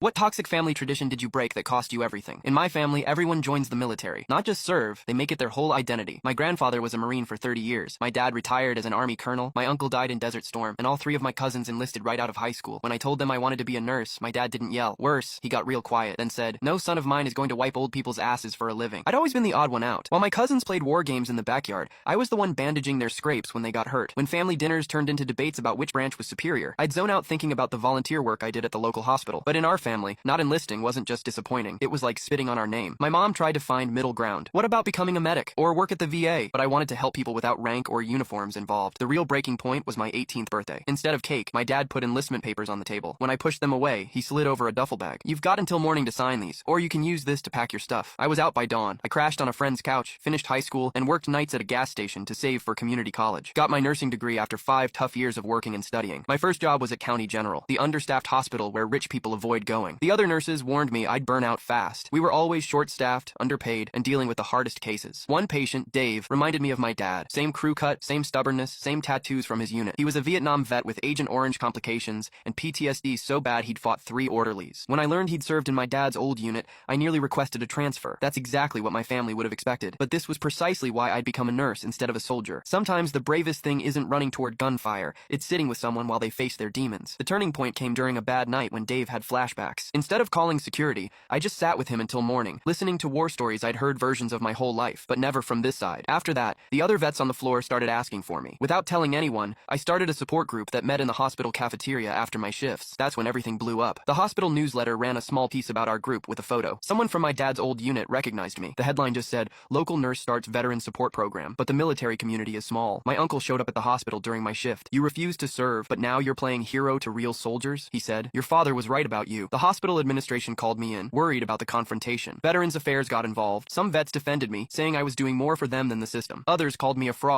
What toxic family tradition did you break that cost you everything? In my family, everyone joins the military. Not just serve, they make it their whole identity. My grandfather was a Marine for 30 years. My dad retired as an Army colonel. My uncle died in Desert Storm. And all three of my cousins enlisted right out of high school. When I told them I wanted to be a nurse, my dad didn't yell. Worse, he got real quiet, then said, "No son of mine is going to wipe old people's asses for a living." I'd always been the odd one out. While my cousins played war games in the backyard, I was the one bandaging their scrapes when they got hurt. When family dinners turned into debates about which branch was superior, I'd zone out thinking about the volunteer work I did at the local hospital. But in our family, not enlisting wasn't just disappointing, it was like spitting on our name. My mom tried to find middle ground. What about becoming a medic? Or work at the VA? But I wanted to help people without rank or uniforms involved. The real breaking point was my 18th birthday. Instead of cake, my dad put enlistment papers on the table. When I pushed them away, he slid over a duffel bag. "You've got until morning to sign these, or you can use this to pack your stuff." I was out by dawn. I crashed on a friend's couch, finished high school, and worked nights at a gas station to save for community college. Got my nursing degree after 5 tough years of working and studying. My first job was at County General, the understaffed hospital where rich people avoid going. The other nurses warned me I'd burn out fast. We were always short-staffed, underpaid, and dealing with the hardest cases. One patient, Dave, reminded me of my dad. Same crew cut, same stubbornness, same tattoos from his unit. He was a Vietnam vet with Agent Orange complications and PTSD so bad he'd fought 3 orderlies. When I learned he'd served in my dad's old unit, I nearly requested a transfer. That's exactly what my family would have expected. But this was precisely why I'd become a nurse instead of a soldier. Sometimes the bravest thing isn't running toward gunfire, it's sitting with someone while they face their demons. The turning point came during a bad night when Dave had flashbacks. Instead of calling security, I just sat with him until morning, listening to war stories I'd heard versions of my whole life, but never from this side. After that, the other vets on the floor started asking for me. Without telling anyone, I started a support group that met in the hospital cafeteria after my shifts. That's when everything blew up. The hospital newsletter ran a small piece about our group with a photo. Someone from my dad's old unit recognized me. The headline just said, "Local nurse starts veteran support program." But the military community is small. My uncle showed up at the hospital during my shift. "You refused to serve, but now you're playing hero to real soldiers?" he said. "Your father was right about you." The hospital administration called me in, worried about the confrontation. Veterans Affairs got involved. Some vets defended me, saying I was doing more for them than the system. Others called me a fraud.